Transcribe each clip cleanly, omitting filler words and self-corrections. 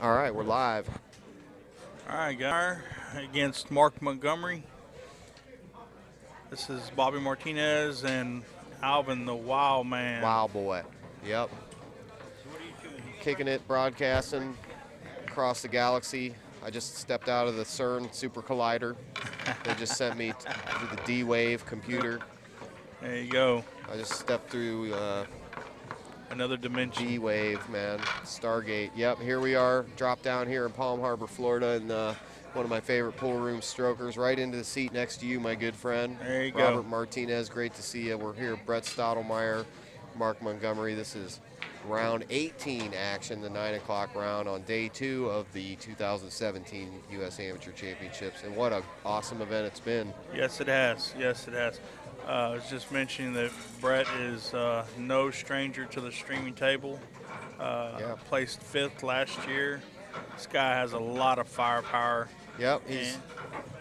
All right, we're live. All right, guys, against Mark Montgomery. This is Bobby Martinez and Alvin the Wild Man. Wild boy. Yep. Kicking it, broadcasting across the galaxy. I just stepped out of the CERN Super Collider. They just sent me to the D-Wave computer. There you go. I just stepped through Another dimension. D-Wave, man. Stargate. Yep, here we are. Drop down here in Palm Harbor, Florida, and one of my favorite pool room strokers right into the seat next to you, my good friend. There you Robert go. Martinez, great to see you. We're here, Brett Stottlemeyer, Mark Montgomery. This is round 18 action, the 9 o'clock round on day 2 of the 2017 U.S. Amateur Championships. And what an awesome event it's been. Yes, it has. Yes, it has. I was just mentioning that Brett is no stranger to the streaming table. Placed 5th last year. This guy has a lot of firepower. Yep, he's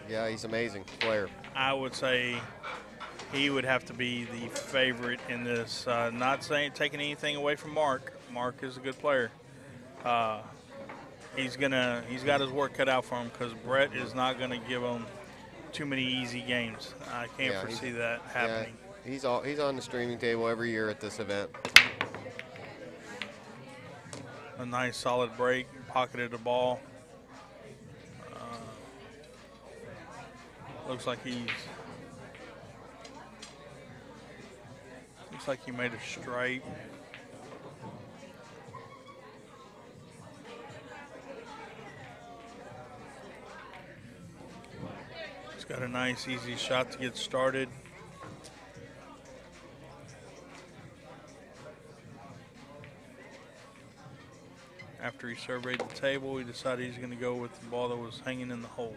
an amazing player. I would say he would have to be the favorite in this. Not saying taking anything away from Mark. Mark is a good player. He's got his work cut out for him because Brett is not gonna give him too many easy games. I can't foresee that happening. Yeah, he's on the streaming table every year at this event. A nice solid break, pocketed the ball. Looks like he made a stripe. He's got a nice, easy shot to get started. After he surveyed the table, he decided he's going to go with the ball that was hanging in the hole.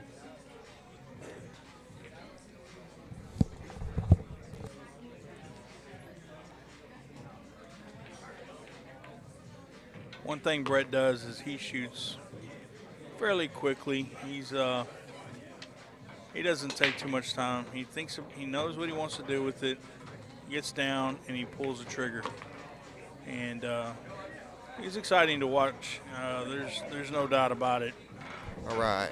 One thing Brett does is he shoots fairly quickly. He doesn't take too much time. He knows what he wants to do with it. Gets down and he pulls the trigger. And he's exciting to watch. There's no doubt about it. All right.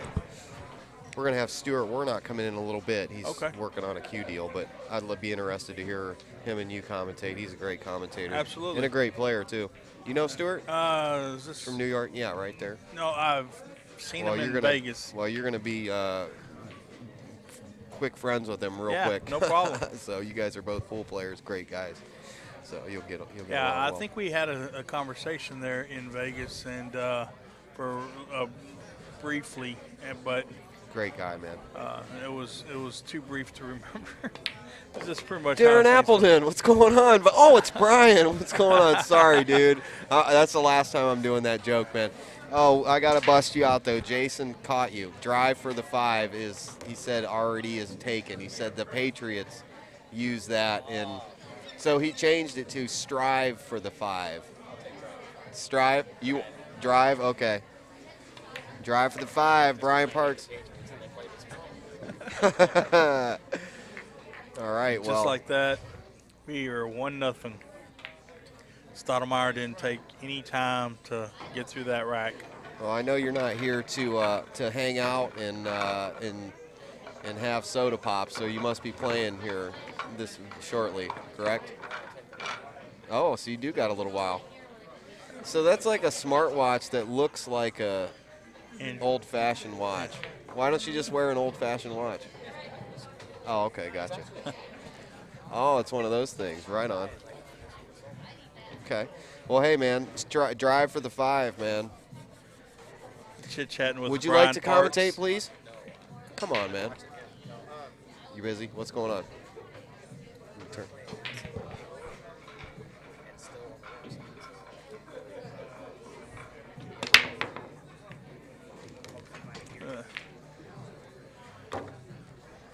We're going to have Stuart Warnock come in a little bit. He's working on a Q deal, but I'd be interested to hear him and you commentate. He's a great commentator. Absolutely. And a great player, too. Do you know Stuart? Is this from New York? Yeah, right there. No, I've seen him in Vegas. Well, you're going to be quick friends with him real quick. No problem. So you guys are both pool players, great guys. So you'll get Yeah, along I well. think we had a conversation there in Vegas, and briefly, but great guy, man. it was too brief to remember. It's just pretty much Darren Appleton, what's going on? But it's Brian. What's going on? Sorry, dude. That's the last time I'm doing that joke, man. Oh, I got to bust you out, though. Jason caught you. Drive for the 5 is, he said, already is taken. He said the Patriots use that, and so he changed it to strive for the 5. Strive? You drive? Okay. Drive for the 5, Brian Parks. All right, well. Just like that, we are 1-0. Stottlemeyer didn't take any time to get through that rack. Well, I know you're not here to hang out and have soda pop, so you must be playing here this shortly, correct? Oh, so you do got a little while. So that's like a smartwatch that looks like a old-fashioned watch. Why don't you just wear an old-fashioned watch? Oh, okay, gotcha. Oh, it's one of those things. Right on. Okay. Well, hey, man, drive for the 5, man. Chit-chatting with Would you Brian like to Parks. commentate, please? Come on, man. You busy? What's going on? Turn.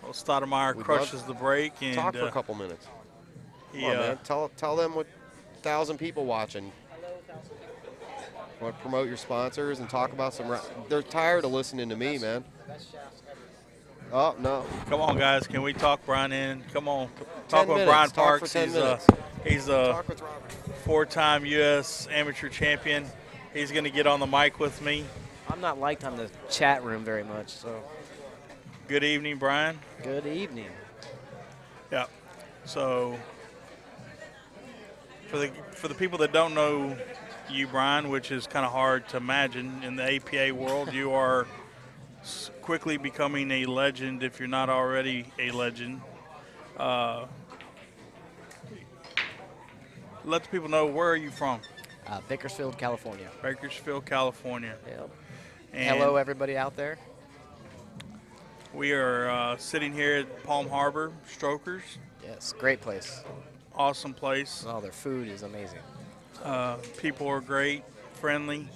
Well, Stottlemeyer crushes the break and talk for a couple minutes. Come on, man. Tell them what 1,000 people watching. Want to promote your sponsors and talk about some. They're tired of listening to me, man. Oh no! Come on, guys. Can we talk Brian in? Come on. Talk with minutes. Brian Talk Parks. for 10 minutes. He's a 4-time U.S. amateur champion. He's going to get on the mic with me. I'm not liked on the chat room very much, so. Good evening, Brian. Good evening. Yeah. So for the people that don't know you, Brian, which is kind of hard to imagine in the APA world, you are quickly becoming a legend if you're not already a legend. Let the people know, where are you from? Bakersfield, California. Bakersfield, California. Yep. And hello, everybody out there. We are sitting here at Palm Harbor Strokers. Yes, great place. Awesome place. Well, their food is amazing. People are great, friendly.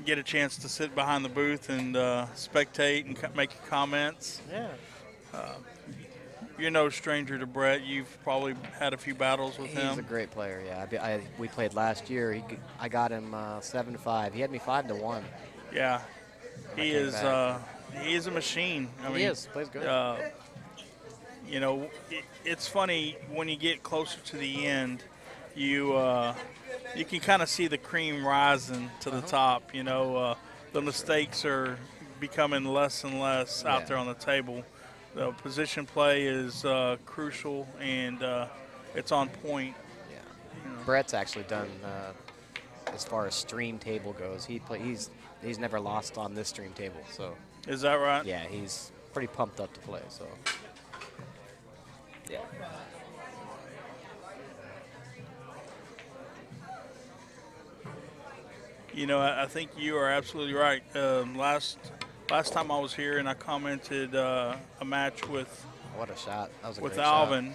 Get a chance to sit behind the booth and spectate and make comments. Yeah. You're no stranger to Brett. You've probably had a few battles with him. He's a great player, yeah. We played last year. I got him 7-5. He had me 5-1. Yeah. He is a machine. He is. Plays good. You know, it's funny when you get closer to the end, you can kind of see the cream rising to the top. You know, the mistakes are becoming less and less out there on the table. The position play is crucial, and it's on point. Yeah. You know. Brett's actually done as far as stream table goes. He's never lost on this stream table. So. Is that right? Yeah, he's pretty pumped up to play. So. Yeah. You know, I think you are absolutely right. Last time I was here and I commented a match with what a shot. That was a with great Alvin.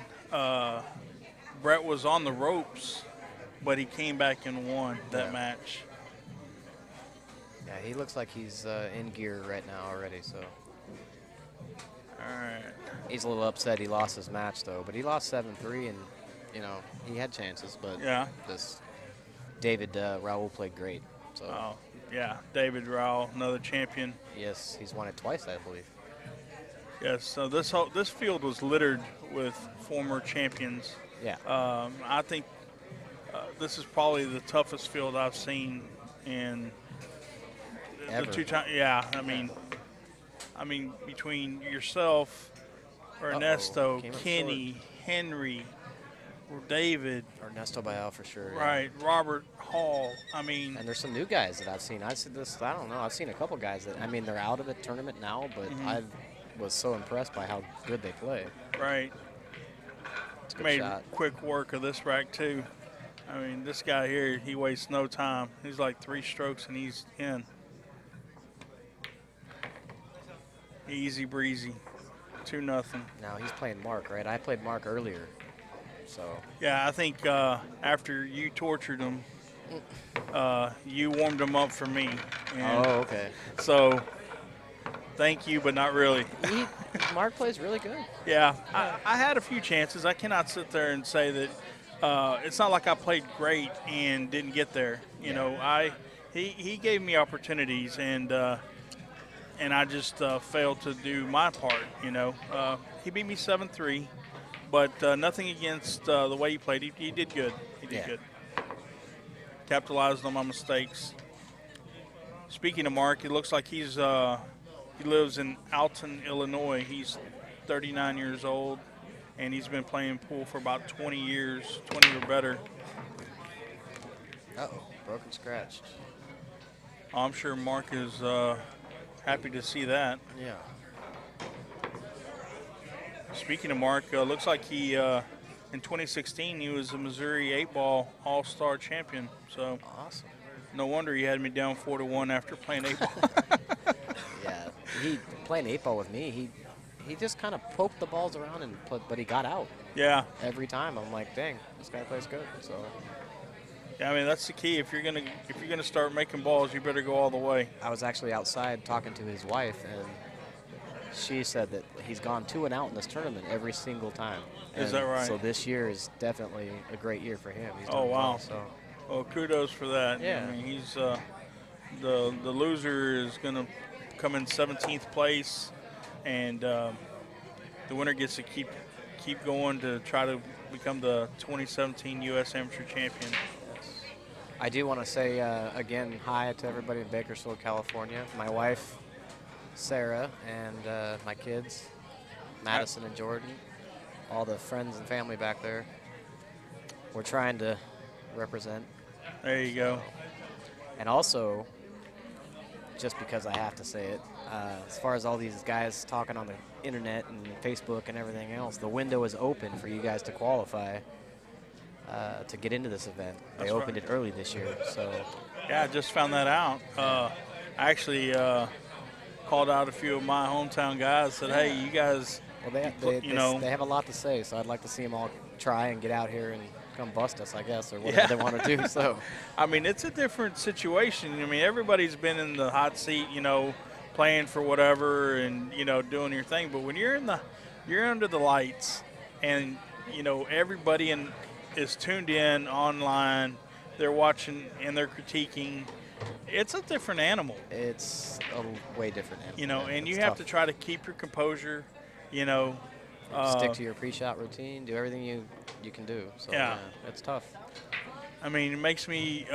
Brett was on the ropes, but he came back and won that match. Yeah, he looks like he's in gear right now already. So. All right. He's a little upset he lost his match, though. But he lost 7-3, and, you know, he had chances. But this David Raoul played great. So. Oh, yeah. David Raoul, another champion. Yes, he's won it twice, I believe. Yes, so this field was littered with former champions. Yeah. I think this is probably the toughest field I've seen in Ever. the 2 times. Yeah, I mean, between yourself, Ernesto, Kenny, Henry, David. Ernesto Bayal for sure. Right, yeah. Robert Hall. And there's some new guys that I've seen. I don't know. I've seen a couple guys that, they're out of the tournament now, but I was so impressed by how good they play. Right. It's a good Made shot. quick work of this rack, too. This guy here, he wastes no time. He's like 3 strokes and he's in. Easy breezy, 2-0. Now he's playing Mark, right? I played Mark earlier, so. Yeah, I think after you tortured him, you warmed him up for me. And oh, okay. So, thank you, but not really. Mark plays really good. Yeah, I had a few chances. I cannot sit there and say that it's not like I played great and didn't get there. You know, he gave me opportunities, and I just failed to do my part, you know. He beat me 7-3, but nothing against the way he played. He did good. He did good. Capitalized on my mistakes. Speaking of Mark, it looks like he lives in Alton, Illinois. He's 39 years old, and he's been playing pool for about 20 years, 20 or better. Uh-oh, broken scratch. I'm sure Mark is happy to see that. Yeah. Speaking of Mark, looks like he, in 2016, he was a Missouri 8-ball All-Star champion. So awesome. No wonder he had me down 4-1 after playing 8-ball. Yeah, he playing 8-ball with me. He just kind of poked the balls around but he got out. Yeah. Every time I'm like, dang, this guy plays good. So. Yeah, that's the key. If you're gonna start making balls, you better go all the way. I was actually outside talking to his wife, and she said that he's gone 2-out in this tournament every single time. Is that right? So this year is definitely a great year for him. He's wow. Well, so. Well, kudos for that. Yeah. He's the loser is gonna come in 17th place, and the winner gets to keep going to try to become the 2017 U.S. Amateur champion. I do want to say, again, hi to everybody in Bakersfield, California. My wife, Sarah, and my kids, Madison and Jordan, all the friends and family back there. We're trying to represent. There you go. And also, just because I have to say it, as far as all these guys talking on the internet and Facebook and everything else, the window is open for you guys to qualify to get into this event. They opened it early this year, so. Yeah, I just found that out. I actually called out a few of my hometown guys, said, hey, you guys, well, they have a lot to say, so I'd like to see them all try and get out here and come bust us, I guess, or whatever they want to do. So, I mean, it's a different situation. I mean, everybody's been in the hot seat, you know, playing for whatever and, you know, doing your thing. But when you're under the lights and, you know, everybody is tuned in online, they're watching and they're critiquing, it's a different animal. It's a way different animal. You know, and you have to try to keep your composure, you know. Stick to your pre-shot routine, do everything you can do. So, yeah, it's tough. I mean, it makes me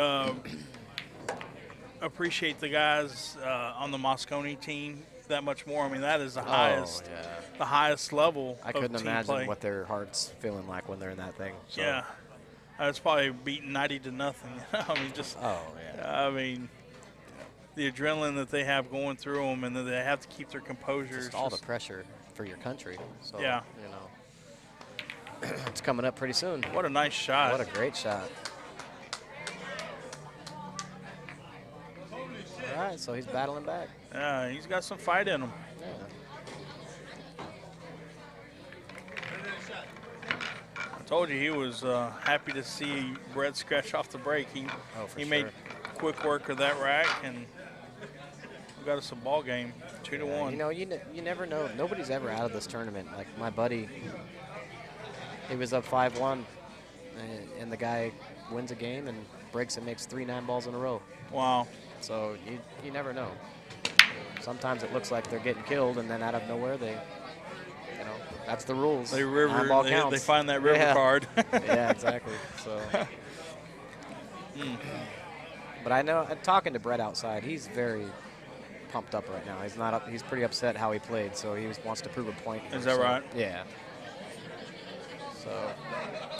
appreciate the guys on the Moscone team that much more. I mean, that is the highest level I of couldn't team imagine play. What their heart's feeling like when they're in that thing. So. Yeah. It's probably beating 90-0. I mean, just. Oh, yeah. I mean, the adrenaline that they have going through them, and that they have to keep their composure. Just all the pressure for your country. So, yeah. You know, it's coming up pretty soon. What a nice shot. What a great shot. All right, so he's battling back. Yeah, he's got some fight in him. Yeah. I told you he was happy to see Brett scratch off the break. He made quick work of that rack and got us a ball game, 2-1. You know, you never know. Nobody's ever out of this tournament. Like my buddy, he was up 5-1, and the guy wins a game and breaks and makes 3 9-balls in a row. Wow. So you never know. Sometimes it looks like they're getting killed, and then out of nowhere they, you know, that's the rules. They find that river card. Yeah, exactly. So. But I know, talking to Brett outside, he's very pumped up right now. He's not up. He's pretty upset how he played, so he wants to prove a point. Is that right? Yeah. So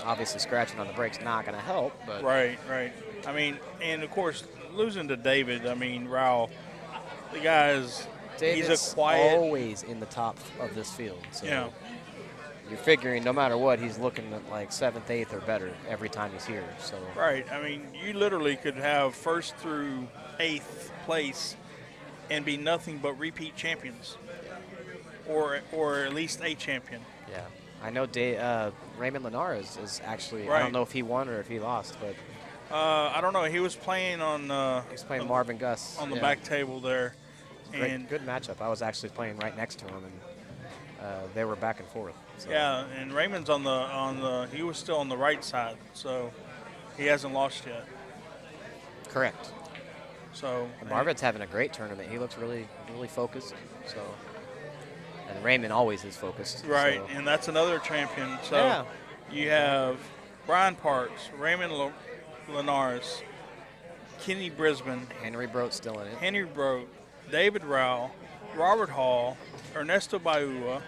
obviously scratching on the break's not going to help, but right. I mean, and of course losing to David. I mean, Rao, the guy's he's a quiet. Always in the top of this field. So yeah. You're figuring no matter what, he's looking at like 7th, 8th, or better every time he's here. So right. I mean, you literally could have 1st through 8th place and be nothing but repeat champions, or at least a champion. Yeah, I know. Raymond Linares is actually. Right. I don't know if he won or if he lost, but I don't know. He was playing on. He was playing Marvin Gus on the back table there. And good matchup. I was actually playing right next to him, and they were back and forth. So. Yeah, and Raymond's on the. He was still on the right side, so he hasn't lost yet. Correct. So and Marvin's having a great tournament. He looks really, really focused. So, and Raymond always is focused. Right, so. And that's another champion. So you have Brian Parks, Raymond Linares, Kenny Brisbane, Henry Brote's still in it. Henry Brote, David Rao, Robert Hall, Ernesto Baiua.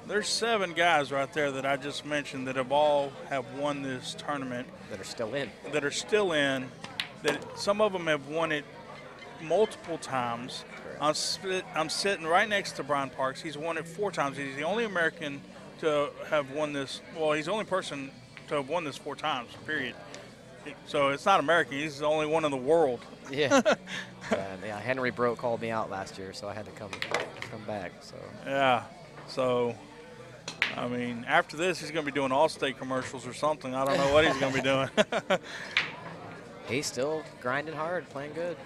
There's 7 guys right there that I just mentioned that have won this tournament. That are still in. That some of them have won it multiple times. I'm sitting right next to Brian Parks. He's won it 4 times. He's the only American to have won this. Well, he's the only person to have won this 4 times, period. So it's not American. He's the only one in the world. Yeah. Henry Brote called me out last year, so I had to come back. So. Yeah. So, I mean, after this, he's going to be doing Allstate commercials or something. I don't know what he's going to be doing. He's still grinding hard, playing good.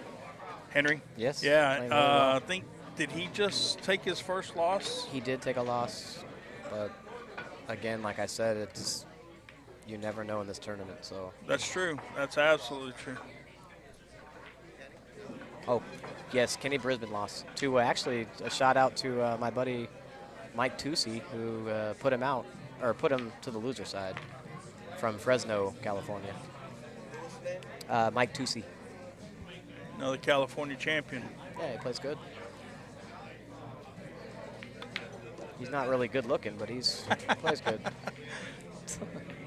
Henry? Yes. Yeah. I think, did he just take his first loss? He did take a loss, but again, like I said, you never know in this tournament. So. That's true. That's absolutely true. Oh, yes, Kenny Brisbane lost. Actually, a shout out to my buddy Mike Tucci, who put him to the loser side from Fresno, California. Mike Tusi. Another California champion. Yeah, he plays good. He's not really good looking, but he plays good.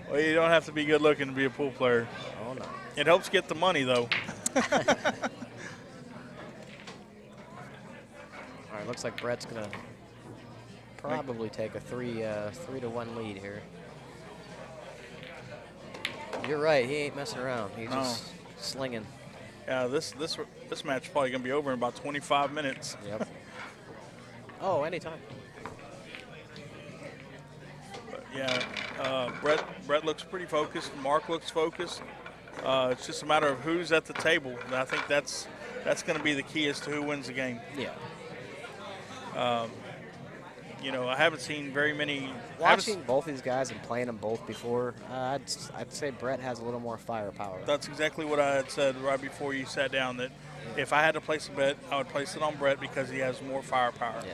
Well, you don't have to be good looking to be a pool player. Oh, no. It helps get the money, though. All right, looks like Brett's going to probably take a 3-1 lead here. You're right, he ain't messing around. He's just slinging. Yeah, this match is probably going to be over in about 25 minutes. Yep. Oh, anytime. But yeah, Brett looks pretty focused. Mark looks focused. It's just a matter of who's at the table. And I think that's going to be the key as to who wins the game. Yeah. You know, I haven't seen very many. Watching both these guys and playing them both before, I'd say Brett has a little more firepower. That's exactly what I had said right before you sat down, that if I had to place a bet, I would place it on Brett because he has more firepower. Yeah.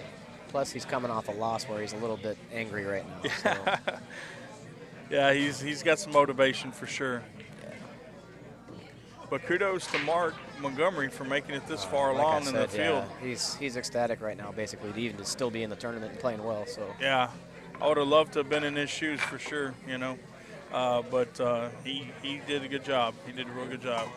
Plus, he's coming off a loss where he's a little bit angry right now. Yeah, so. Yeah, he's got some motivation for sure. But kudos to Mark Montgomery for making it this far along in the field. He's ecstatic right now, basically, to even still be in the tournament and playing well. So yeah, I would have loved to have been in his shoes for sure, you know. But he did a good job. He did a real good job.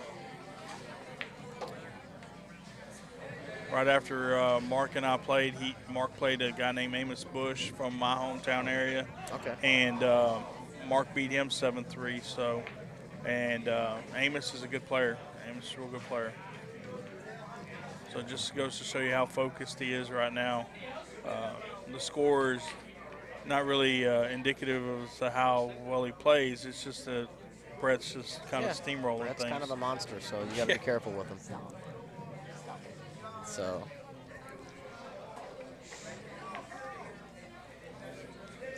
Right after Mark and I played, Mark played a guy named Amos Bush from my hometown area. Okay. And Mark beat him 7-3. So. And Amos is a good player. Amos is a real good player. So it just goes to show you how focused he is right now. The score is not really indicative of how well he plays. It's just that Brett's just kind of steamrolling Brett's things. kind of a monster, so you got to be careful with him. So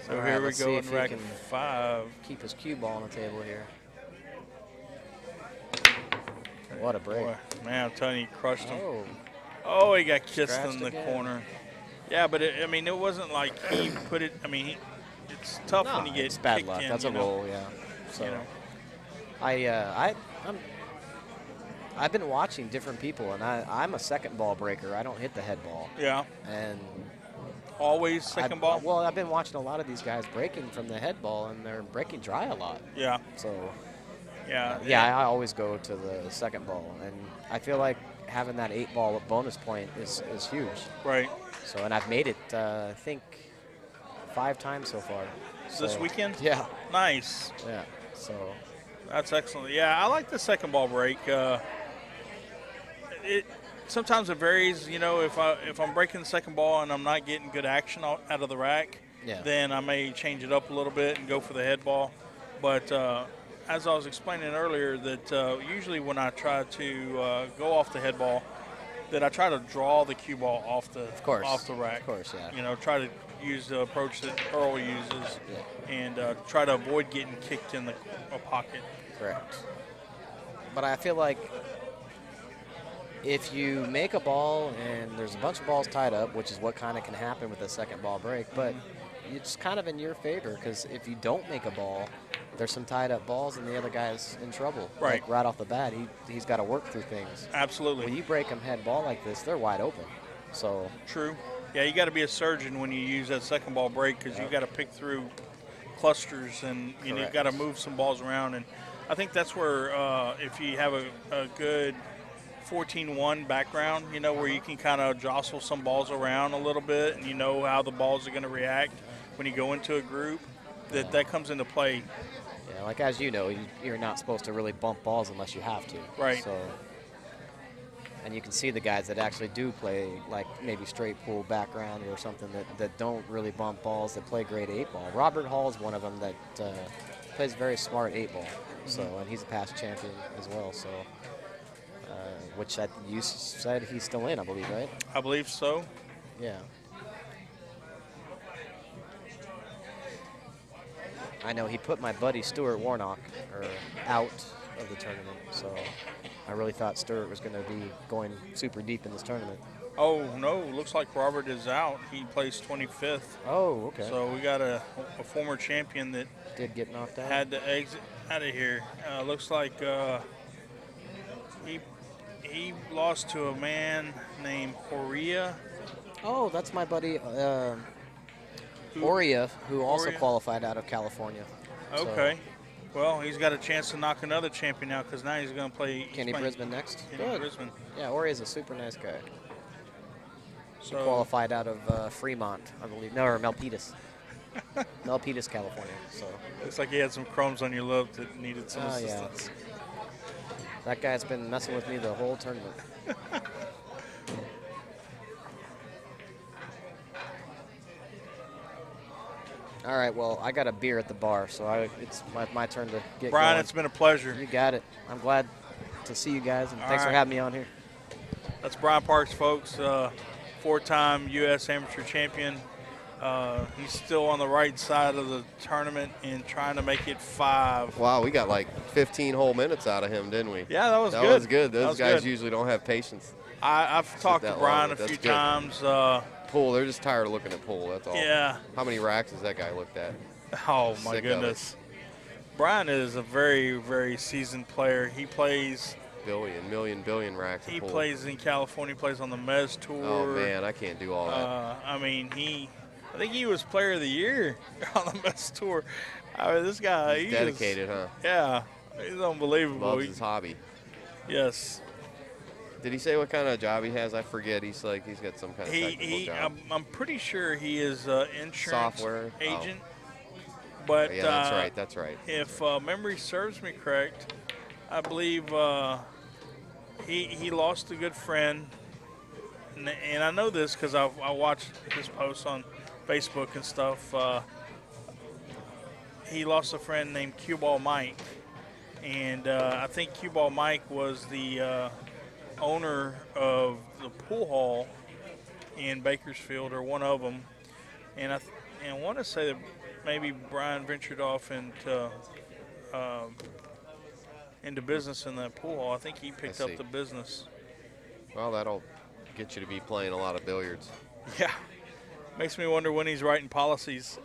here we go in rack 5. Keep his cue ball on the table here. What a break. Boy, man, I'm telling you, he crushed him. Oh, he got kissed Scratched in the again. corner. Yeah, but I mean, it wasn't like he put it. I mean, it's tough when you get it's bad kicked luck. in. That's a roll, yeah. So, You know. I've been watching different people, and I'm a second ball breaker. I don't hit the head ball. Yeah. And Always second ball? Well, I've been watching a lot of these guys breaking from the head ball, and they're breaking dry a lot. Yeah. So. Yeah. I always go to the second ball, and I feel like having that 8-ball bonus point is huge. Right. So, and I've made it, I think, 5 times so far. This weekend? Yeah. Nice. Yeah. So. That's excellent. Yeah, I like the second ball break. Sometimes it varies. You know, if I'm breaking the second ball and I'm not getting good action out of the rack, then I may change it up a little bit and go for the head ball. But as I was explaining earlier, that usually when I try to go off the head ball, that I try to draw the cue ball off the rack. Of course, yeah. You know, try to use the approach that Earl uses, and try to avoid getting kicked in a pocket. Correct. But I feel like if you make a ball and there's a bunch of balls tied up, which is what kind of can happen with a second ball break, but it's kind of in your favor, because if you don't make a ball, there's some tied up balls and the other guy's in trouble. Right. Like right off the bat, he's got to work through things. Absolutely. When you break them head ball like this, they're wide open. So. True. Yeah, you got to be a surgeon when you use that second ball break, because you got to pick through clusters, and you got to move some balls around. And I think that's where if you have a good 14-1 background, you know, where you can kind of jostle some balls around a little bit, and you know how the balls are going to react when you go into a group, that comes into play. Yeah, like as you know, you're not supposed to really bump balls unless you have to. Right. So, and you can see the guys that actually do play like maybe straight pool background or something that don't really bump balls, that play great 8-ball. Robert Hall is one of them that plays very smart 8-ball. So, and he's a past champion as well. So, which you said he's still in, I believe, right? I believe so. Yeah. I know he put my buddy Stuart Warnock out of the tournament, so I really thought Stuart was going to be going super deep in this tournament. Oh, no, looks like Robert is out. He plays 25th. Oh, okay. So we got a former champion that did get knocked out. had to exit out of here. Looks like He lost to a man named Horia. Oh, that's my buddy Oria, who also Oria? qualified out of California. Okay. Well, he's got a chance to knock another champion out because now he's going to play. Kenny Brisbane next. Kenny Good. Brisbane. Yeah, Oria's a super nice guy. He So qualified out of Fremont, I believe. No, or Milpitas. Milpitas, California. So. looks like he had some crumbs on your lip that needed some Oh, assistance. yeah. That guy's been messing with me the whole tournament. All right, well, I got a beer at the bar, so it's my turn to get Brian, going. it's been a pleasure. You got it. I'm glad to see you guys, and All thanks for right. having me on here. That's Brian Parks, folks, four-time U.S. amateur champion. He's still on the right side of the tournament and trying to make it 5. Wow, we got like 15 whole minutes out of him, didn't we? Yeah, that was good. That was good. That Those was guys good. usually don't have patience. I've talked to that Brian long, a but few that's good. times. Pool, they're just tired of looking at pool, that's all. Yeah. How many racks has that guy looked at? Oh, my Sick of goodness. Brian is a very, very seasoned player. He plays. Billion racks of He pool. plays in California. Plays on the Mez Tour. Oh, man, I can't do all that. I mean, I think he was Player of the Year on the Mez Tour. I mean, this guy. He's dedicated, huh? Yeah, he's unbelievable. Loves his hobby. Yes. Did he say what kind of job he has? I forget. He's got some kind of technical job. I'm pretty sure he is insurance Software agent. But yeah, that's right. If memory serves me correct, I believe he lost a good friend, and I know this because I watched his posts on Facebook and stuff. He lost a friend named Cue Ball Mike, and I think Cue Ball Mike was the owner of the pool hall in Bakersfield, or one of them, and I want to say that maybe Brian ventured off into business in that pool hall. I think he picked up the business. Well, that'll get you to be playing a lot of billiards. Yeah, makes me wonder when he's writing policies.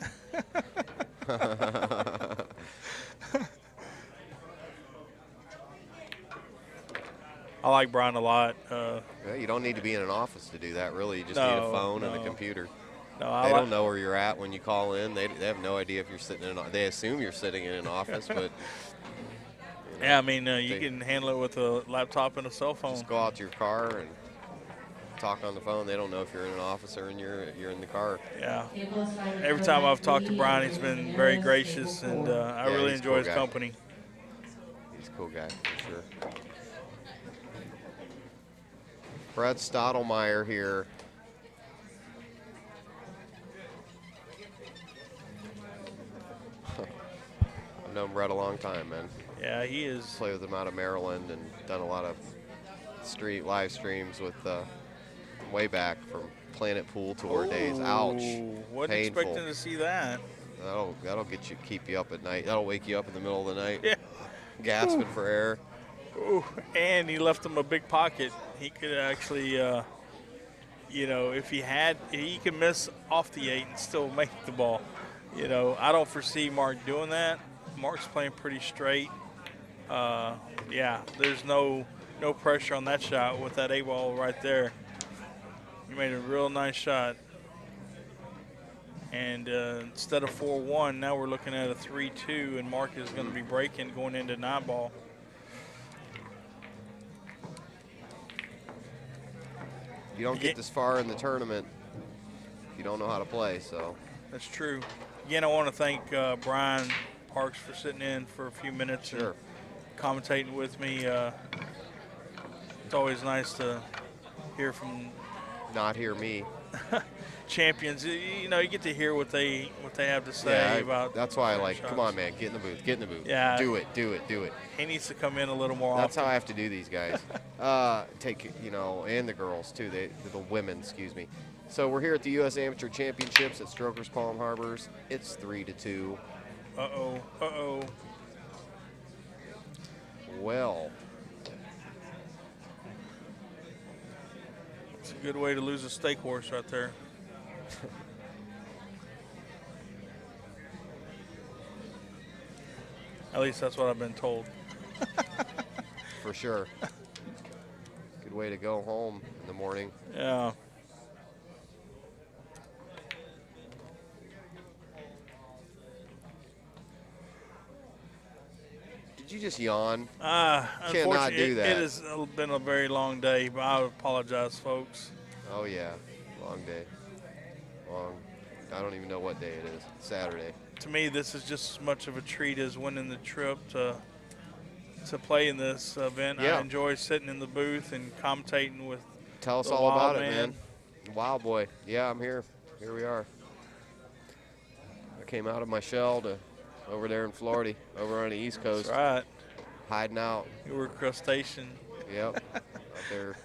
I like Brian a lot. Yeah, you don't need to be in an office to do that, really. You just need a phone and a computer. No, they don't know where you're at when you call in. They have no idea if you're sitting in. They assume you're sitting in an office, but yeah, I mean, you can handle it with a laptop and a cell phone. Just go out to your car and talk on the phone. They don't know if you're in an office or you're in the car. Yeah. Every time I've talked to Brian, he's been very gracious, and I really enjoy his company. He's a cool guy, for sure. Brett Stottlemeyer here. I've known Brett a long time, man. Yeah, he is. Played with him out of Maryland and done a lot of live streams with way back from Planet Pool Tour days. Ouch. Wasn't painful. expecting to see that. That'll keep you up at night. That'll wake you up in the middle of the night. Yeah. Gasping for air. Ooh, and he left him a big pocket. He could actually, if he can miss off the 8 and still make the ball. I don't foresee Mark doing that. Mark's playing pretty straight. Yeah, there's no pressure on that shot with that 8 ball right there. He made a real nice shot. And instead of 4-1, now we're looking at a 3-2, and Mark is going to be breaking going into 9 ball. You don't get this far in the tournament if you don't know how to play, so. That's true. Again, I want to thank Brian Parks for sitting in for a few minutes and commentating with me. It's always nice to hear from not hear me. Champions. You get to hear what they have to say about. That's why I like. Shots. Come on, man, get in the booth. Yeah. Do it. He needs to come in a little more. That's often. how I have to do these guys. And the girls too. The women, excuse me. So we're here at the U.S. Amateur Championships at Strokers Palm Harbors. It's 3-2. Uh-oh. Well. It's a good way to lose a stake horse right there. At least that's what I've been told. For sure. Good way to go home in the morning. Yeah. Did you just yawn? Unfortunately, do that. it has been a very long day, but I apologize, folks. Oh, yeah. Long day. Long. I don't even know what day it is. Saturday. To me, this is just as much of a treat as winning the trip to play in this event. Yeah. I enjoy sitting in the booth and commentating with Tell us the all Wild about it, man. Wild boy. Yeah, I'm here. Here we are. I came out of my shell to over there in Florida, over on the East Coast. That's right. Hiding out. You were a crustacean. Yep. Out there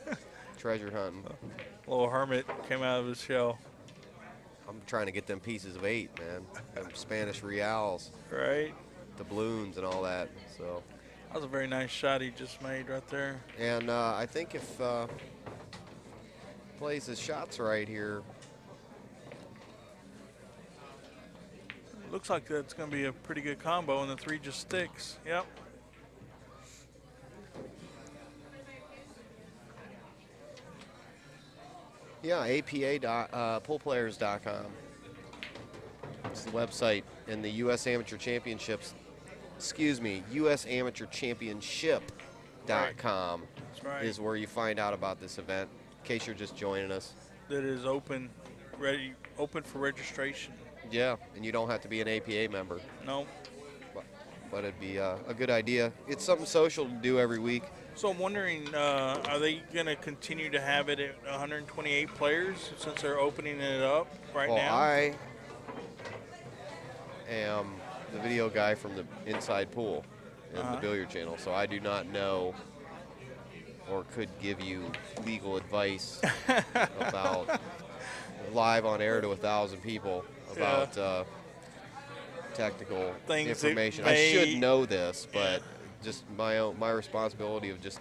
treasure hunting. Little hermit came out of his shell. I'm trying to get them pieces of 8, man. Them Spanish reals. Right. Doubloons and all that. So. That was a very nice shot he just made right there. And I think if plays his shots right here. Looks like that's going to be a pretty good combo, and the 3 just sticks. Yep. Yeah, APA.poolplayers.com. It's the website, and the U.S. Amateur Championships. Excuse me, US Amateur Championship.com That's right. is where you find out about this event. In case you're just joining us. That is open for registration. Yeah, and you don't have to be an APA member. No. But it'd be a good idea. It's something social to do every week. So I'm wondering, are they going to continue to have it at 128 players since they're opening it up right now? I am the video guy from the Inside Pool in the billiard channel, so I do not know or could give you legal advice about live on air to 1,000 people about technical information. I should know this, but just my responsibility of just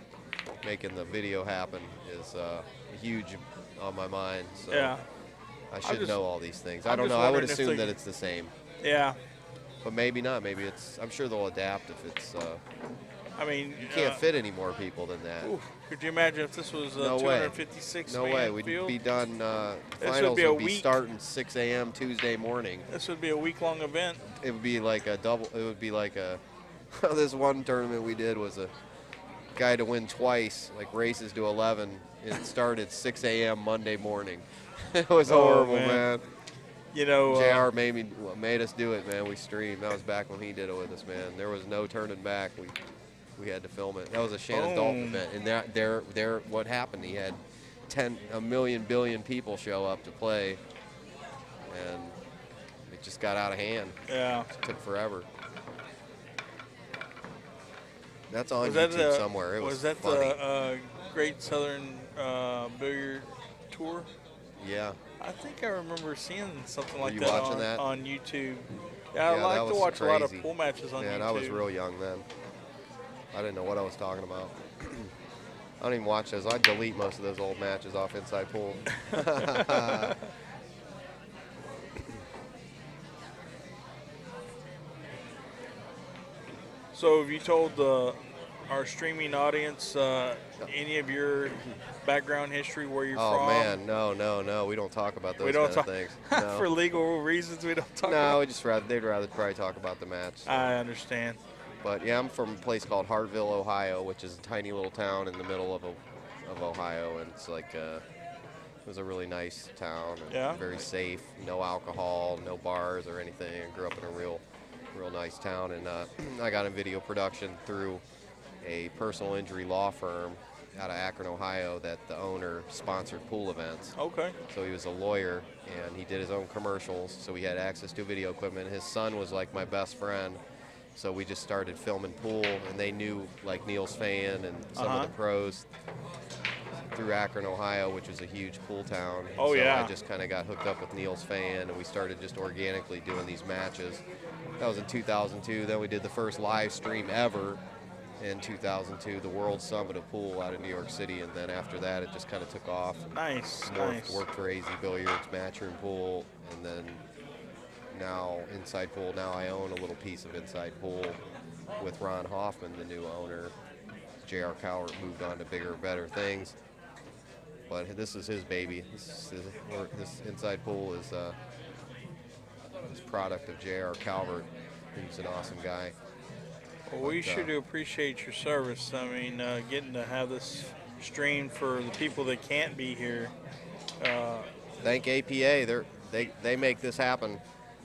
making the video happen is huge on my mind. So I should know all these things. I don't know. I would assume that it's the same. Yeah. But maybe not. Maybe it's. I'm sure they'll adapt if it's. I mean, you can't fit any more people than that. Oof, could you imagine if this was no 256? No way. We'd field? be done. would Finals be would be starting 6 a.m. Tuesday morning. This would be a week-long event. It would be like a double. It would be like a. This one tournament we did was a guy to win twice, like races to 11. It started 6 a.m. Monday morning. It was horrible, man. You know, JR made us do it, man. We streamed. That was back when he did it with us, man. There was no turning back. We had to film it. That was a Shannon Dalton event, and there what happened? He had a million billion people show up to play, and it just got out of hand. Yeah, it took forever. That's on YouTube somewhere. It was that funny. the Great Southern Billiard Tour? Yeah. I think I remember seeing something like that on YouTube. Yeah, I like to watch crazy. a lot of pool matches on YouTube. Yeah, I was real young then. I didn't know what I was talking about. I don't even watch those. I delete most of those old matches off Inside Pool. So have you told our streaming audience any of your background history, where you're from? Oh, man, no. We don't talk about those kind of things. No. For legal reasons, we don't talk about No, they'd rather probably talk about the match. I understand. But, yeah, I'm from a place called Hartville, Ohio, which is a tiny little town in the middle of Ohio. And it's like it was a really nice town. And very safe. No alcohol, no bars or anything. I grew up in a real nice town. And I got in video production through a personal injury law firm out of Akron, Ohio, that the owner sponsored pool events. Okay. So he was a lawyer, and he did his own commercials, so he had access to video equipment. His son was like my best friend, so we just started filming pool, and they knew like Niels Fan and some of the pros through Akron, Ohio, which is a huge pool town. Oh, so yeah. I just kind of got hooked up with Niels Fan, and we started just organically doing these matches. That was in 2002. Then we did the first live stream ever in 2002, the World Summit of Pool out of New York City, and then after that it just kind of took off. Nice. Worked for AZ Billiards, Matchroom Pool, and then now Inside Pool. Now I own a little piece of Inside Pool with Ron Hoffman, the new owner. J.R. Cowart moved on to bigger, better things. but this is his baby. This inside pool is product of J.R. Calvert. He's an awesome guy. Well, we sure do appreciate your service. I mean, getting to have this streamed for the people that can't be here. Thank APA. They make this happen.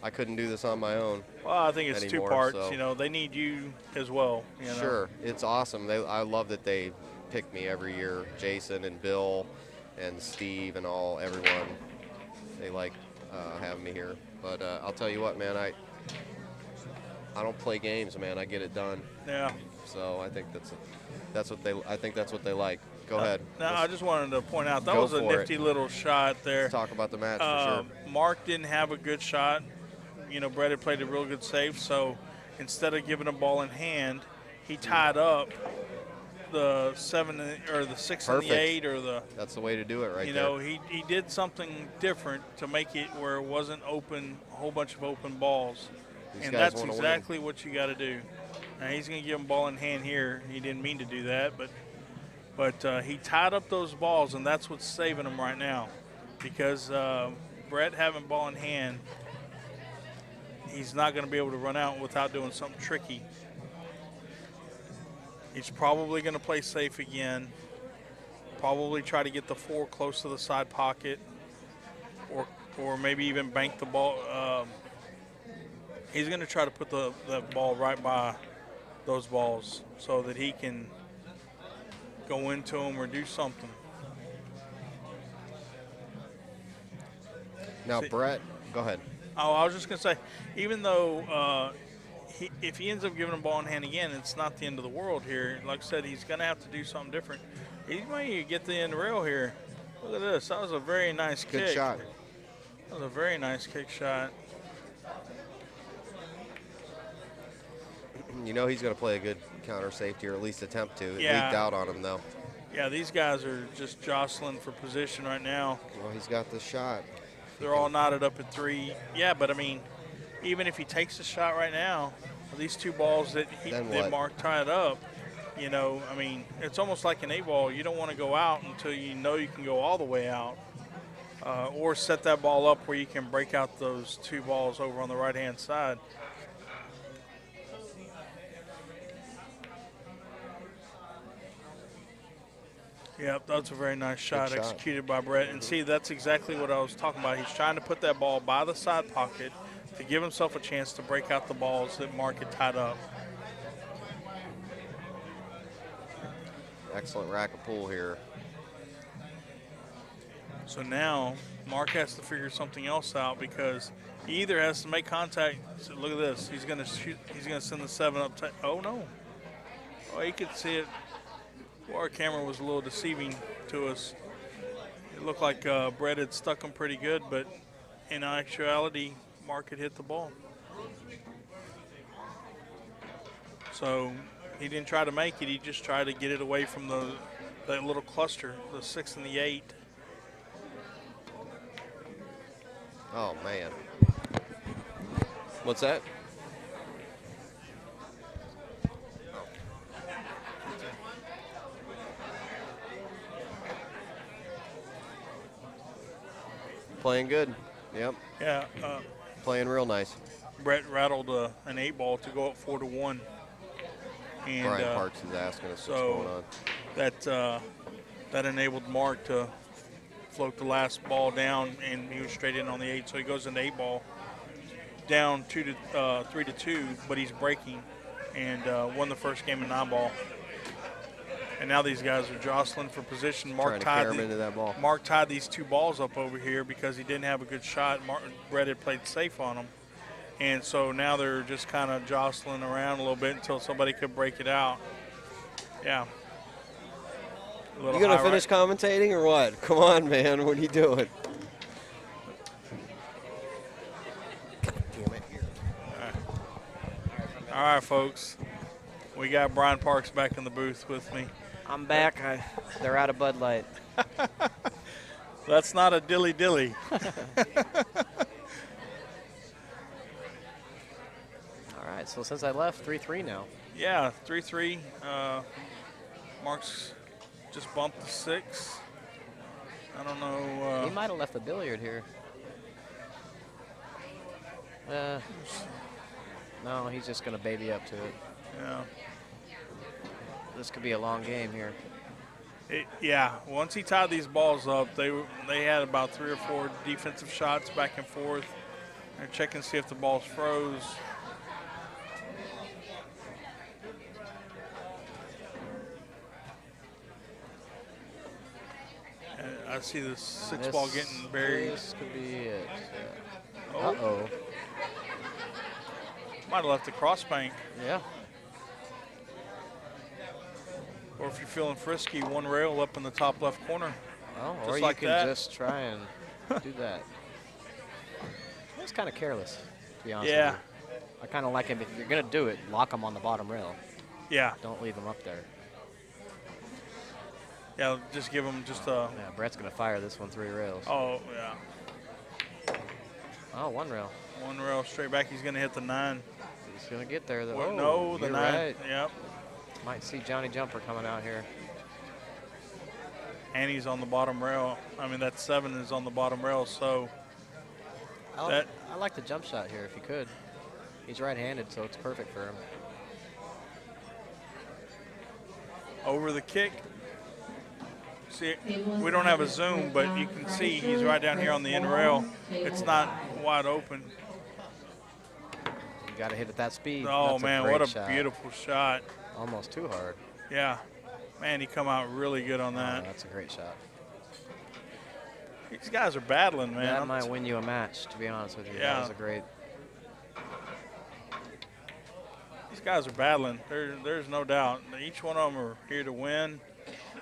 I couldn't do this on my own. Well, I think it's anymore, two parts. so. You know, they need you as well. You know? Sure, it's awesome. I love that they pick me every year. Jason and Bill and Steve and everyone. They like having me here. But I'll tell you what, man. I don't play games, man. I get it done. Yeah. So I think that's what they like. Go ahead. Now, I just wanted to point out that was a nifty little shot there. Let's talk about the match for sure. Mark didn't have a good shot. You know, Brett had played a real good save, so instead of giving a ball in hand, he tied up the 7 or the 6 Perfect. and the 8 or the. That's the way to do it, right there. You know, he did something different to make it where it wasn't open, a whole bunch of open balls, and that's exactly what you got to do. Now he's going to give him ball in hand here. He didn't mean to do that, but he tied up those balls, and that's what's saving him right now, because Brett having ball in hand, he's not going to be able to run out without doing something tricky. He's probably going to play safe again, probably try to get the 4 close to the side pocket, or maybe even bank the ball. He's going to try to put the ball right by those balls so that he can go into them or do something. Now, Brett, go ahead. Oh, I was just going to say, even though if he ends up giving a ball in hand again, it's not the end of the world here. Like I said, he's going to have to do something different. He might get the end rail here. Look at this. That was a very nice kick. Good shot. That was a very nice kick shot. You know he's going to play a good counter safety, or at least attempt to. It leaked out on him, though. Yeah, these guys are just jostling for position right now. Well, he's got the shot. They're all knotted up at 3. Yeah, but, I mean, even if he takes the shot right now, these 2 balls that Mark tied up, you know, I mean, it's almost like an 8-ball. You don't want to go out until you know you can go all the way out, or set that ball up where you can break out those 2 balls over on the right-hand side. Yep, that's a very nice shot executed by Brett. And see, that's exactly what I was talking about. He's trying to put that ball by the side pocket to give himself a chance to break out the balls that Mark had tied up. Excellent rack of pull here. So now Mark has to figure something else out, because he either has to make contact. So look at this. He's going to shoot. He's going to send the 7 up. Oh, no. Oh, he could see it. Well, our camera was a little deceiving to us. It looked like Brett had stuck him pretty good, but in actuality, Mark had hit the ball. So he didn't try to make it. He just tried to get it away from that little cluster, the 6 and the 8. Oh, man. What's that? Playing good. Yep. Yeah. Playing real nice. Brett rattled an 8-ball to go up 4-1. And Brian Parks is asking us what's going on. That enabled Mark to float the last ball down, and he was straight in on the 8. So he goes into 8-ball, down 3-2, but he's breaking, and won the first game in 9-ball. And now these guys are jostling for position. Mark tied these 2 balls up over here because he didn't have a good shot. Brett had played safe on them. And so now they're just kind of jostling around a little bit until somebody could break it out. Yeah. You going to finish commentating or what? Come on, man. What are you doing? Damn it. All right, folks. We got Brian Parks back in the booth with me. I'm back. They're out of Bud Light. That's not a dilly-dilly. All right, so since I left, 3-3 now. Yeah, 3-3. Mark's just bumped the 6. I don't know. He might have left the billiard here. No, he's just going to baby up to it. Yeah. This could be a long game here. Yeah, once he tied these balls up, they had about 3 or 4 defensive shots back and forth. They're checking to see if the balls froze. And I see the 6 ball getting buried. This could be it. Yeah. Oh. Uh-oh. Might have left the cross bank. Yeah. Or if you're feeling frisky, 1 rail up in the top left corner. Oh, just or you like can that. just try and do that. It's kind of careless, to be honest Yeah. with you. I kind of like him. If you're going to do it, lock him on the bottom rail. Yeah. Don't leave him up there. Yeah, just give him just a. Yeah, Brett's going to fire this one 3 rails. Oh, yeah. Oh, 1 rail. 1 rail straight back. He's going to hit the 9. He's going to get there, though. Well, Oh, no, the you're 9. right. Yep. Might see Johnny Jumper coming out here. And he's on the bottom rail. I mean, that 7 is on the bottom rail, so. I like the jump shot here if you could. He's right-handed, so it's perfect for him. Over the kick. See, we don't have a zoom, but you can see he's right down here on the end rail. It's not wide open. You got to hit at that speed. Oh, That's man, great what a shot. beautiful shot. Almost too hard. Yeah. Man, he come out really good on Oh, that. that's a great shot. These guys are battling, man. That might win you a match, to be honest with you. Yeah. That was a great. These guys are battling. There's no doubt. Each one of them are here to win,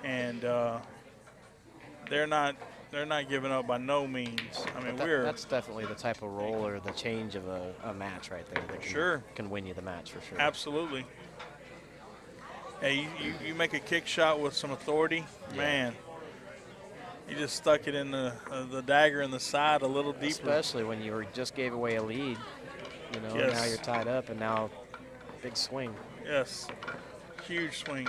and they're not giving up by no means. I mean, that's definitely the type of roll or the change of a match right there that can win you the match for sure. Absolutely. Hey, you make a kick shot with some authority, man. You just stuck it in the dagger in the side a little deeper. Especially when you just gave away a lead. You know, Yes. now you're tied up, and now big swing. Yes, huge swing.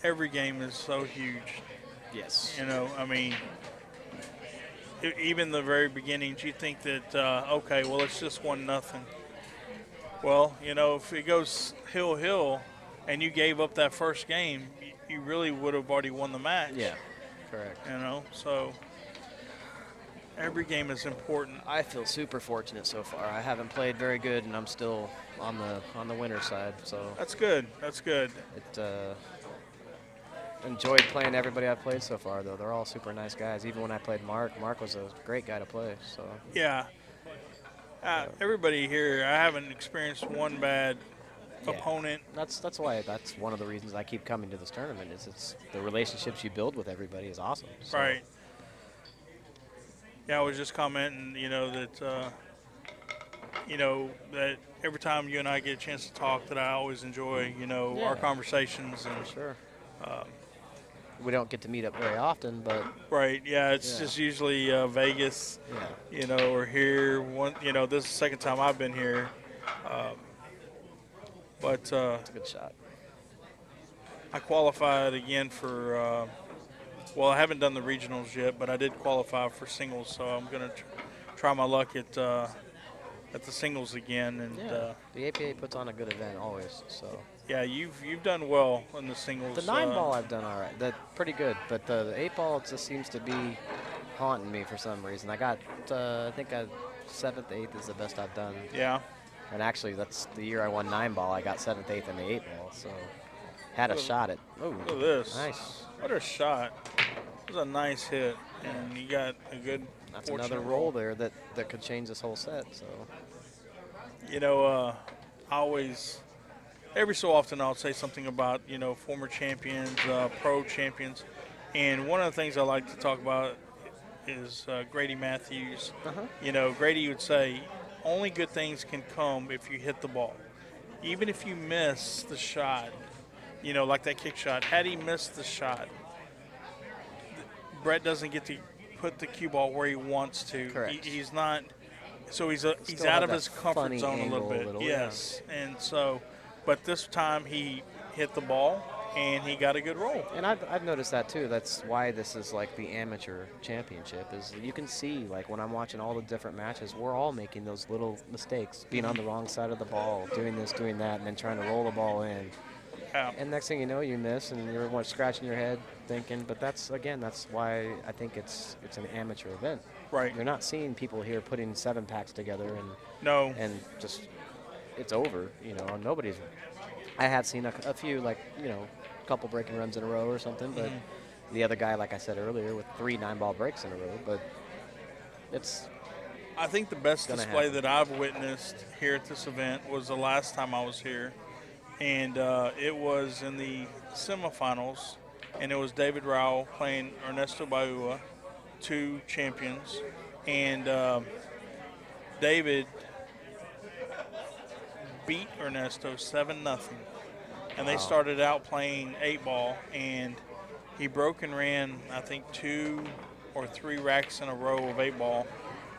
Every game is so huge. Yes. You know, I mean, even the very beginnings, you think that, okay, well, it's just 1-0. Well, you know, if it goes hill, and you gave up that first game, you really would have already won the match. Yeah, correct. You know, so every game is important. I feel super fortunate so far. I haven't played very good, and I'm still on the winner side. So That's good. That's good. Enjoyed playing everybody I've played so far, though. They're all super nice guys. Even when I played Mark was a great guy to play. So Yeah. Everybody here, I haven't experienced one bad opponent. That's why that's one of the reasons I keep coming to this tournament. Is it's the relationships you build with everybody is awesome. So. Right. Yeah, I was just commenting, you know, that that every time you and I get a chance to talk, that I always enjoy, you know, our conversations. And sure. We don't get to meet up very often, but right, yeah, it's just usually Vegas, you know, or here. You know, this is the second time I've been here. But it's a good shot. I qualified again for. Well, I haven't done the regionals yet, but I did qualify for singles, so I'm going to try my luck at the singles again. And the APA puts on a good event always. So yeah, you've done well in the singles. The 9-ball I've done all right. That's pretty good, but the 8-ball just seems to be haunting me for some reason. I got I think 7th, 8th is the best I've done. Yeah. And actually, that's the year I won 9-ball. I got 7th, 8th, and the 8-ball. So had a shot at. Oh, look at this! Nice. What a shot! It was a nice hit, and you got a good. That's another roll there that could change this whole set. So. You know, I always, every so often, I'll say something about former champions, pro champions, and one of the things I like to talk about is Grady Matthews. You know, Grady would say, only good things can come if you hit the ball. Even if you miss the shot, like that kick shot, had he missed the shot, Brett doesn't get to put the cue ball where he wants to. Correct. He's not, so he's out of his comfort zone a little bit. Yeah. Yes. And so, but this time he hit the ball, and he got a good roll. And I've noticed that too. That's why this is like the amateur championship. Is you can see, like, when I'm watching all the different matches, we're all making those little mistakes, being on the wrong side of the ball, doing this, doing that, and then trying to roll the ball in. Yeah. And next thing you know, you miss, and you're scratching your head thinking. But that's why I think it's an amateur event. Right. You're not seeing people here putting 7-packs together and just it's over. You know, nobody's. I have seen a few, like, you know, a couple breaking runs in a row or something, but the other guy, like I said earlier, with 3 9-ball breaks in a row. But it's. I think the best display that I've witnessed here at this event was the last time I was here, and it was in the semifinals, and it was David Rao playing Ernesto Baua, 2 champions, and David beat Ernesto 7-0, and they started out playing 8-ball, and he broke and ran, I think, 2 or 3 racks in a row of 8-ball,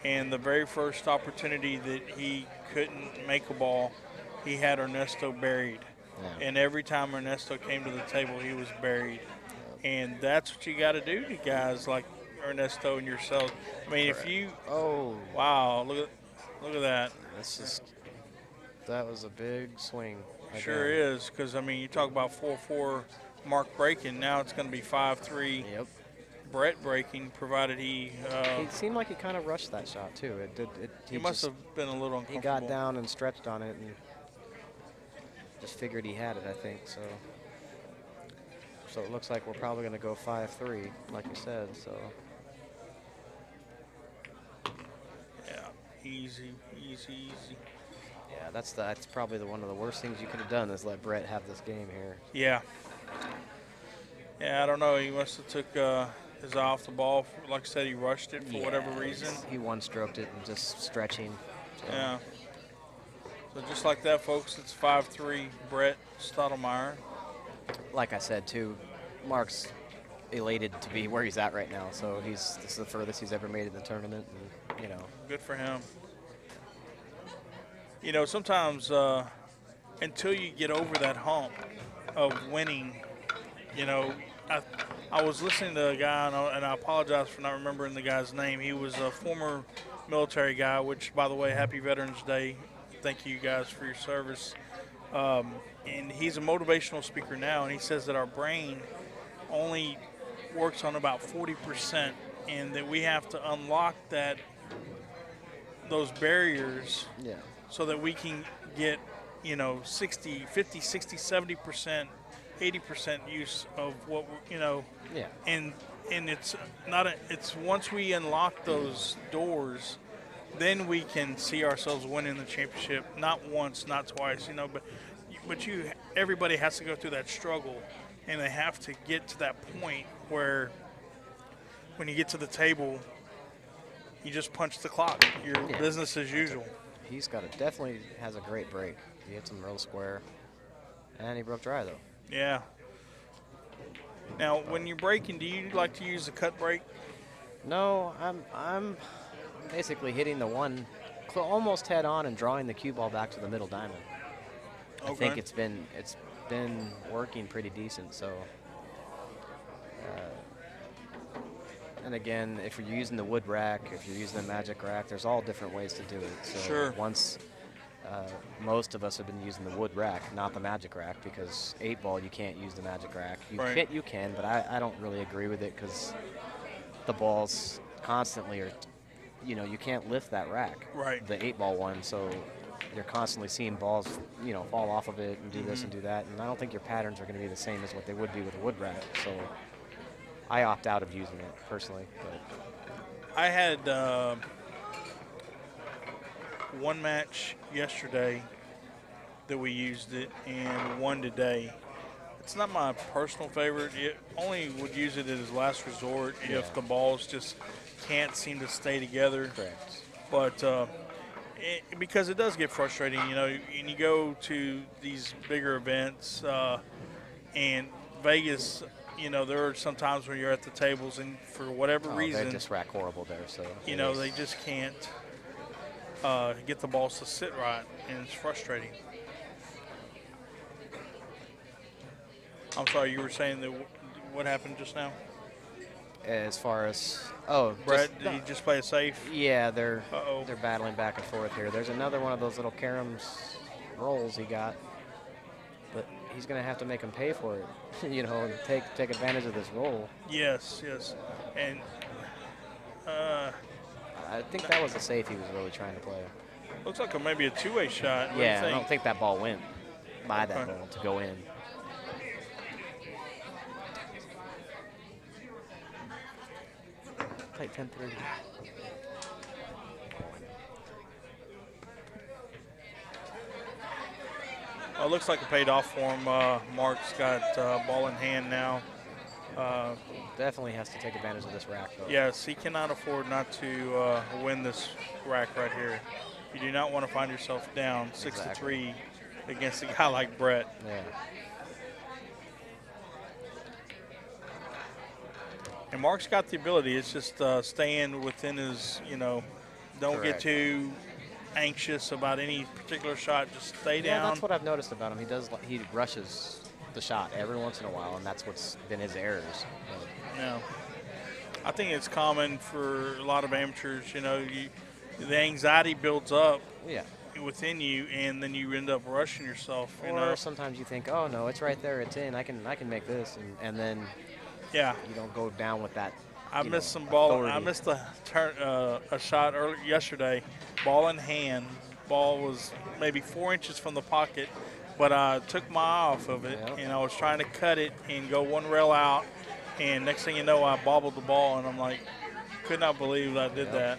and the very first opportunity that he couldn't make a ball, he had Ernesto buried. Yeah. And every time Ernesto came to the table, he was buried. And that's what you got to do to guys like Ernesto and yourself. I mean, if you – wow, look at that. That was a big swing. Sure is, because, I mean, you talk about 4-4 Mark breaking. Now it's going to be 5-3 Brett breaking, provided he he seemed like he kind of rushed that shot, too. He must have been a little uncomfortable. He got down and stretched on it and just figured he had it, I think. So it looks like we're probably going to go 5-3, like you said. So. Yeah, easy. Yeah, that's probably one of the worst things you could have done is let Brett have this game here. Yeah. Yeah, I don't know. He must have took his eye off the ball. Like I said, he rushed it for whatever reason. He one-stroked it and just stretching. So. Yeah. So just like that, folks, it's 5-3 Brett Stottlemeyer. Like I said, too, Mark's elated to be where he's at right now. So this is the furthest he's ever made in the tournament, and, you know. Good for him. You know, sometimes until you get over that hump of winning, you know, I was listening to a guy, and I apologize for not remembering the guy's name. He was a former military guy, which, by the way, happy Veterans Day. Thank you guys for your service. And he's a motivational speaker now, and he says that our brain only works on about 40%, and that we have to unlock those barriers so that we can get, you know, 60, 50, 60, 70%, 80% use of what we're, you know. Yeah. And it's it's once we unlock those doors, then we can see ourselves winning the championship, not once, not twice, you know, but everybody has to go through that struggle, and they have to get to that point where when you get to the table, you just punch the clock. Your business as usual. He's definitely has a great break. He hits him real square, and he broke dry, though. Yeah. Now, when you're breaking, do you like to use the cut break? No, I'm basically hitting the one almost head on and drawing the cue ball back to the middle diamond. Okay. I think it's been working pretty decent. So, and again, if you're using the wood rack, if you're using the magic rack, there's all different ways to do it. So once most of us have been using the wood rack, not the magic rack, because 8-ball you can't use the magic rack. You can, but I don't really agree with it because the balls constantly are, you know, you can't lift that rack. Right. The 8-ball one, so you're constantly seeing balls, you know, fall off of it and do this and do that, and I don't think your patterns are going to be the same as what they would be with a wood rack. So I opt out of using it personally. But I had one match yesterday that we used it, and one today. It's not my personal favorite. It only would use it as last resort if the balls just can't seem to stay together. Correct. But because it does get frustrating, you know, and you go to these bigger events, and Vegas, you know, there are some times when you're at the tables and for whatever reason, they just rack horrible there. So you know, they just can't get the balls to sit right, and it's frustrating. I'm sorry, you were saying that what happened just now? As far as Brett, did he just play it safe? Yeah, they're Uh-oh. they're battling back and forth here. There's another one of those little caroms rolls he got, but he's gonna have to make him pay for it. You know, and take advantage of this roll. Yes, yes, and I think that was the safe he was really trying to play. looks like maybe a two-way shot. What do you Yeah, I think? don't think that ball went by that Okay. ball to go in. Like 10:30. Well, it looks like it paid off for him. Mark's got ball in hand now. Definitely has to take advantage of this rack, though. Yes, he cannot afford not to win this rack right here. You do not want to find yourself down 6-3 against a guy like Brett. Yeah. And Mark's got the ability. It's just staying within his, don't get Correct. too anxious about any particular shot. Just stay Yeah, down. that's what I've noticed about him. He rushes the shot every once in a while, and that's what's been his errors. Yeah. I think it's common for a lot of amateurs, the anxiety builds up Yeah. within you, and then you end up rushing yourself, Or sometimes you think, oh no, it's right there, it's in. I can make this, and then Yeah. you don't go down with that. I missed some ball. authority. I missed a shot yesterday, ball in hand. Ball was maybe 4 inches from the pocket, but I took my eye off of it, Yep. and I was trying to cut it and go one rail out, and next thing you know, I bobbled the ball, and I'm like, could not believe I did that.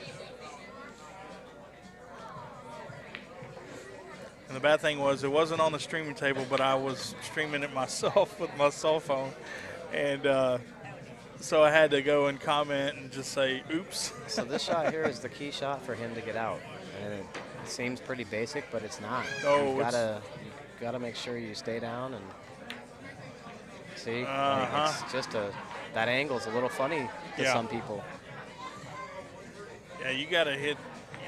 And the bad thing was it wasn't on the streaming table, but I was streaming it myself with my cell phone, and so I had to go and comment and just say, oops. So this shot here is the key shot for him to get out, and it seems pretty basic, but it's not. Oh, you've gotta make sure you stay down and see. It's just that angle's a little funny to Yeah. some people. Yeah, you got to hit.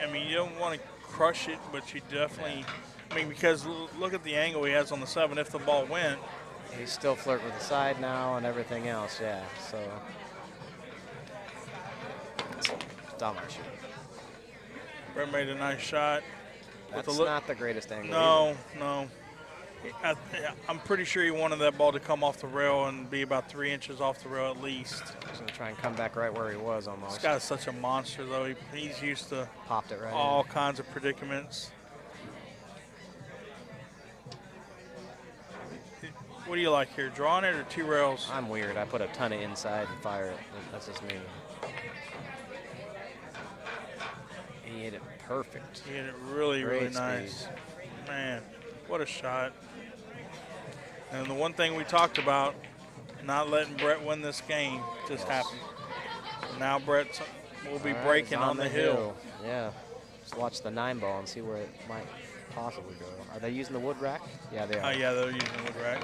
I mean, you don't want to crush it, but you definitely. I mean, because look at the angle he has on the 7. If the ball went, He's still flirting with the side now and everything else. Yeah. So Stottlemeyer shoot. Brett made a nice shot. That's not the greatest angle. No. I'm pretty sure he wanted that ball to come off the rail and be about 3 inches off the rail at least. He's gonna try and come back right where he was almost. This guy's such a monster, though. He's used to Popped it right all kinds of predicaments. What do you like here, drawing it or 2 rails? I'm weird. I put a ton of inside and fire it. That's just me. He hit it perfect. He hit it really, really Great nice. Man, what a shot. And the one thing we talked about, not letting Brett win this game, just happened. Now Brett will be All right, breaking he's on the hill. Yeah. Just watch the 9 ball and see where it might possibly go. Are they using the wood rack? Yeah, they are. Yeah, they're using wood rack.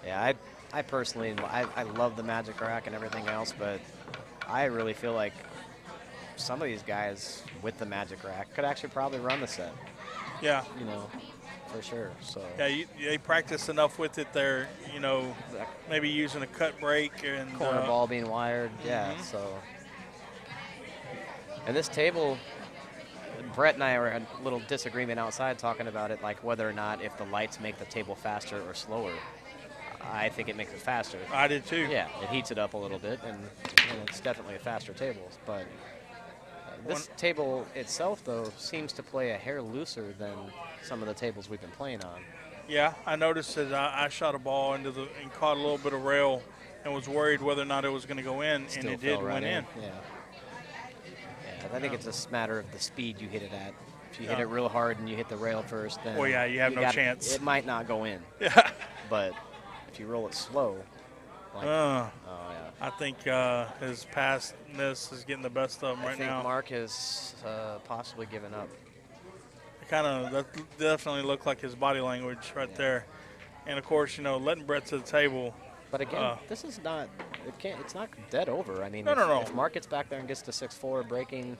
Yeah, I personally, I love the Magic rack and everything else, but I really feel like some of these guys with the Magic rack could actually probably run the set. Yeah. For sure. So. Yeah, they practice enough with it. They're, maybe using a cut break and Corner ball being wired. Yeah. So. And this table, Brett and I were in a little disagreement outside talking about it, like whether or not if the lights make the table faster or slower. I think it makes it faster. I did too. Yeah, it heats it up a little bit, and it's definitely a faster table. But this table itself, though, seems to play a hair looser than some of the tables we've been playing on. Yeah, I noticed that I shot a ball and caught a little bit of rail and was worried whether or not it was going to go in, Still and it fell did right went in. Yeah, I think it's a matter of the speed you hit it at. If you hit it real hard and you hit the rail first, then Well, yeah, you have no chance. It might not go in. Yeah. But if you roll it slow, I think his past miss is getting the best of him I right think now. Mark has possibly given up. That definitely looked like his body language right there. And of course, letting Brett to the table. But again, this is not. It's not dead over. I mean, No. If Mark gets back there and gets to 6-4 breaking,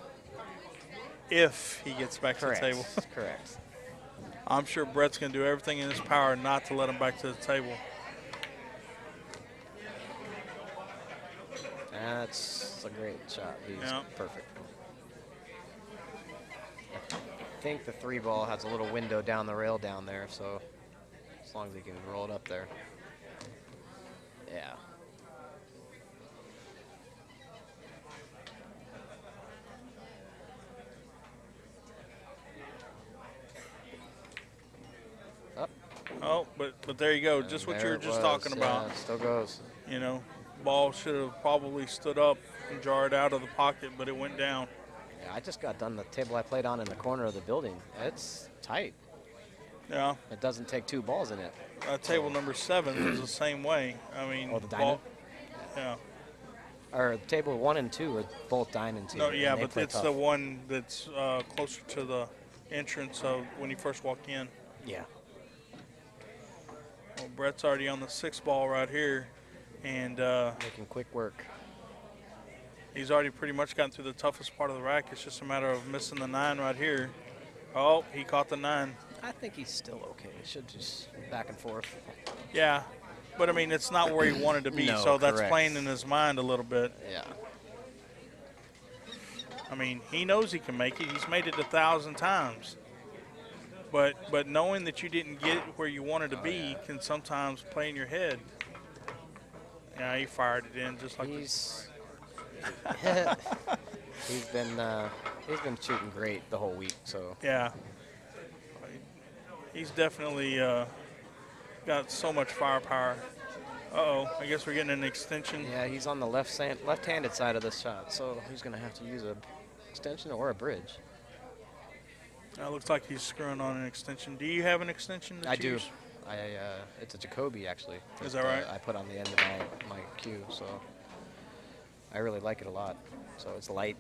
If he gets back correct, to the table. correct. I'm sure Brett's going to do everything in his power not to let him back to the table. That's a great shot. He's perfect. I think the 3-ball has a little window down the rail down there, so as long as he can roll it up there. Yeah. Up. Oh, but there you go. And just what you were just was. talking about. Yeah, it still goes. You know, ball should have probably stood up and jarred out of the pocket, but it went down. Yeah, I just got done the table I played on in the corner of the building. It's tight. Yeah. It doesn't take 2 balls in it. Table number 7 was the same way. I mean, Oh, the diamond? Yeah. Or table 1 and 2 are both diamond team. No, yeah, and they but play it's tough. the one that's closer to the entrance of when you first walk in. Yeah. Well, Brett's already on the 6-ball right here, and Making quick work. he's already pretty much gotten through the toughest part of the rack. It's just a matter of missing the 9 right here. Oh, he caught the 9. I think he's still okay. He should just back and forth. Yeah, but I mean, it's not where he wanted to be, No, so that's correct. playing in his mind a little bit. Yeah. I mean, he knows he can make it. He's made it 1,000 times. But knowing that you didn't get where you wanted to be can sometimes play in your head. Yeah, he fired it in just like He's he's been shooting great the whole week. So yeah. He's definitely got so much firepower. Uh-oh, I guess we're getting an extension. yeah, he's on the left-handed side of this shot, so he's going to have to use a extension or a bridge. Looks like he's screwing on an extension. Do you have an extension? I do. It's a Jacoby actually. Is that right? I put on the end of my cue, so I really like it a lot. So it's light.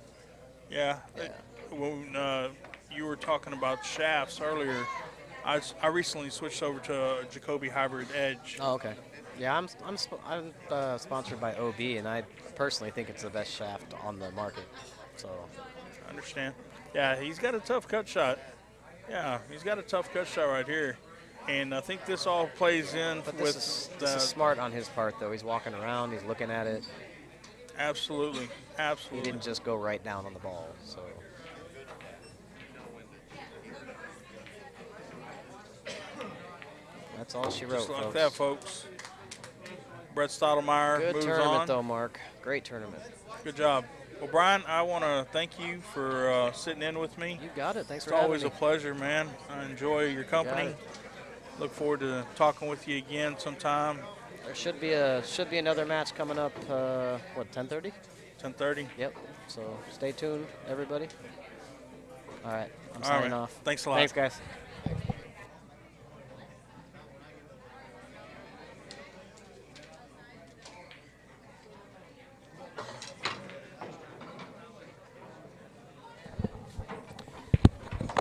Yeah. Yeah. When you were talking about shafts earlier, I recently switched over to a Jacoby Hybrid Edge. Oh, okay. Yeah, I'm sponsored by OB, and I personally think it's the best shaft on the market. So I understand. Yeah, he's got a tough cut shot. Yeah, he's got a tough cut shot right here. And I think this all plays in But with this is smart on his part, though. He's walking around, he's looking at it. Absolutely, He absolutely. didn't just go right down on the ball. So that's all she wrote, Just like folks. that, folks. Brett Stottlemeyer Good moves tournament, on. though, Mark. Great tournament. Good job. Well, Brian, I want to thank you for sitting in with me. You got it. Thanks It's for having always me. a pleasure, man. I enjoy your company. it. Look forward to talking with you again sometime. There should be another match coming up. What, 10:30? 10:30. Yep. So stay tuned, everybody. All right. I'm All right, signing man. off. Thanks a lot. Thanks, guys.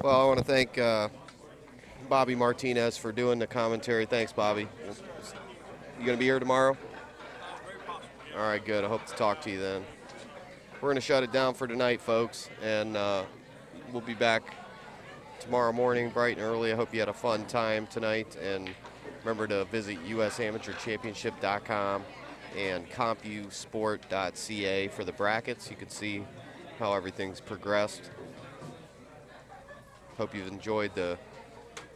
Well, I want to thank Bobby Martinez for doing the commentary. Thanks, Bobby. You going to be here tomorrow? All right, good. I hope to talk to you then. We're going to shut it down for tonight, folks, and we'll be back tomorrow morning bright and early. I hope you had a fun time tonight, and remember to visit USAmateurchampionship.com and CompuSport.ca for the brackets. You can see how everything's progressed. Hope you've enjoyed the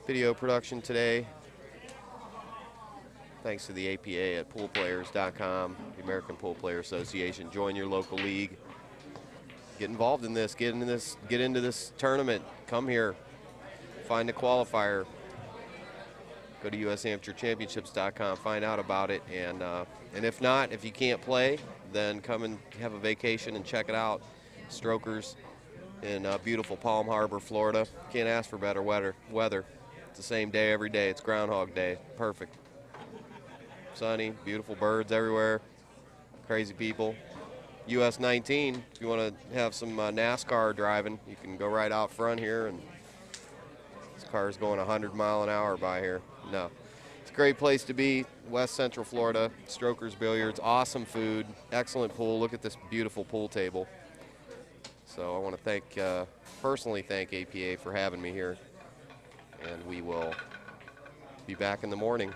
video production today. Thanks to the APA at poolplayers.com, the American Pool Player Association. Join your local league. Get involved in this. Get into this tournament. Come here. Find a qualifier. Go to USAmateurChampionships.com. Find out about it. And if not, if you can't play, then come and have a vacation and check it out. Strokers in beautiful Palm Harbor, Florida. Can't ask for better weather. It's the same day every day. It's Groundhog Day. Perfect. Sunny, beautiful birds everywhere. Crazy people. US 19, if you want to have some NASCAR driving, you can go right out front here, and this car's going 100 mile an hour by here. No. It's a great place to be. West Central Florida. Strokers Billiards. Awesome food. Excellent pool. Look at this beautiful pool table. So I want to personally thank APA for having me here. And we will be back in the morning.